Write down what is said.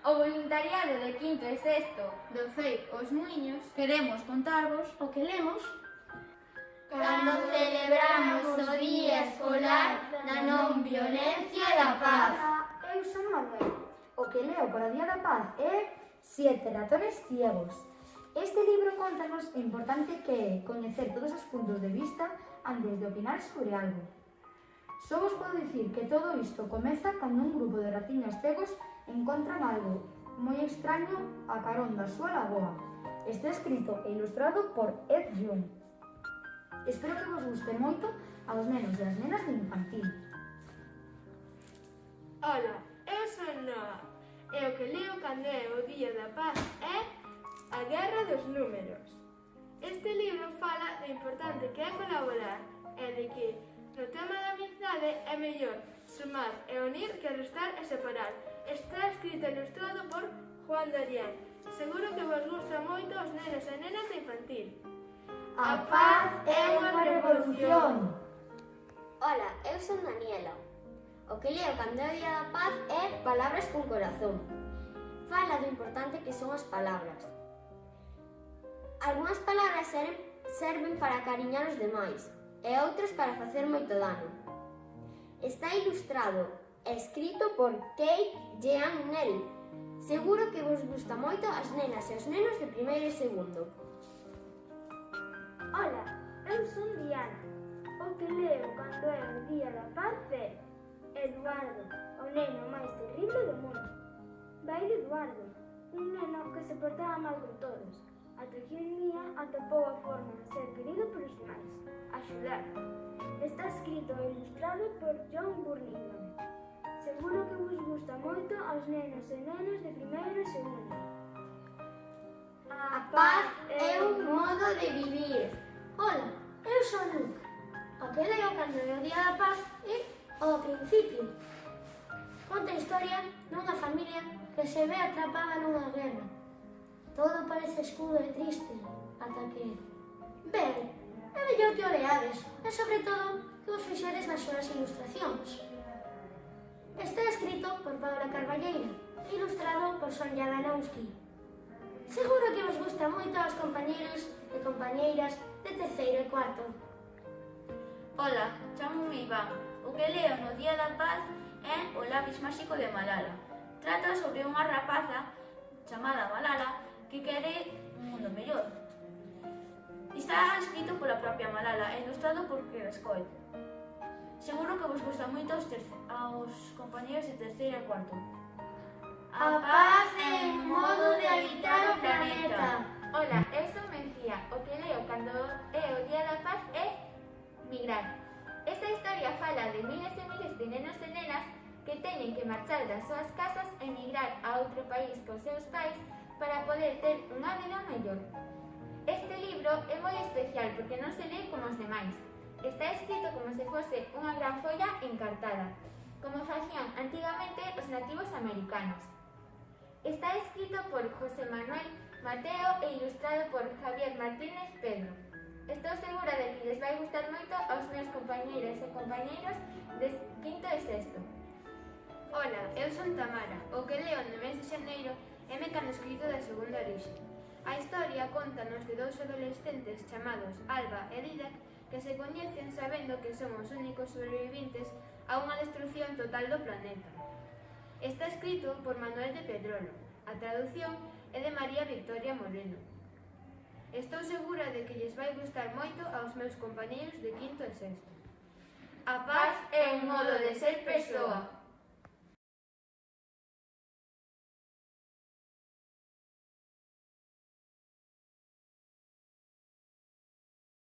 o voluntariado de quinto e sexto do CEIP Os Muiños, Queremos contarvos o que lemos cando celebramos o Día Escolar da Non Violencia e da Paz. Eu son Manuel. O que leo para o Día da Paz é Siete ratones ciegos. Este libro contanos o importante que é coñecer todos os puntos de vista antes de opinar sobre algo. Só vos podo dicir que todo isto comeza cando un grupo de ratiños cegos encontran algo moi extraño a carón da súa lagoa. Está escrito e ilustrado por Ed Young. Espero que vos guste moito aos nenos e as nenas de infantil. Ola, eu son Noa e o que leo cando é o Día da Paz é A Guerra dos Números. Este libro fala do importante que é colaborar e de que no tema da amizade é mellor sumar e unir que restar e separar. Está escrito e ilustrado por Juan Darién. Seguro que vos gusta moito aos nenos e nenas de infantil. A paz é unha revolución. Ola, eu son Daniela. O que leo cando é o Día da Paz é Palabras con Corazón. Fala do importante que son as palabras. Algúnas palabras serven para acariñar os demais e outras para facer moito dano. Está ilustrado e escrito por Kate Jean Nell. Seguro que vos gusta moito as nenas e os nenos de primeiro e segundo. Ola, eu son Diana. O que leo cando é o Día da Paz é Eduardo, o neno máis terrible do mundo. Vai de Eduardo, un neno que se portaba mal con todos, ata que un día atopou a forma de ser querido polos demais, axudar. Está escrito e ilustrado por John Burlingame. Seguro que vos gusta moito aos nenos e nenas de primeiro e segundo. A paz é un modo de vivir. Ola, eu son Luke. O que leo cando é o Día da Paz é o Principio. Conta a historia dunha familia que se ve atrapada nunha guerra. Todo parece escuro e triste, ata que... Ben, é mellor que o leades, e sobre todo que os fixeres nas súas ilustracións. Está escrito por Paula Carballeira e ilustrado por Sonia Danowski. Seguro que vos gusta moito aos compañeiros e compañeiras de terceiro e cuarto. Ola, chamo-me Iván. O que leo no Día da Paz é O Lápis Máxico de Malala. Trata sobre unha rapaza chamada Malala que quere un mundo mellor. Está escrito pola propia Malala e ilustrado por Claire Scott. Seguro que vos gusta moito aos compañeros de terceiro e cuarto. A paz é un modo de habitar o planeta. Ola, eu son Mencía. O que leo cando é o Día da Paz é Migrar. Esta historia fala de miles e miles de nenos e nenas que teñen que marchar das súas casas e migrar a outro país cos seus pais para poder ter unha vida mellor. Este libro é moi especial porque non se lee como os demais. Está escrito como se fose unha gran folla encartada, como facían antigamente os nativos americanos. Está escrito por José Manuel Mateo e ilustrado por Javier Martínez Pedro. Estou segura de que lles vai gustar moito aos meus compañeiros e compañeiros de quinto e sexto. Ola, eu son Tamara. O que leo no mes de xaneiro é Mecano escrito da segunda orixe. A historia contanos de dous adolescentes chamados Alba e Didac que se coñecen sabendo que son os únicos sobrevivintes a unha destrucción total do planeta. Está escrito por Manuel de Pedrolo. A traducción é de María Victoria Moreno. Estou segura de que lles vai gustar moito aos meus compañeiros de quinto e sexto. A paz é un modo de ser persoa.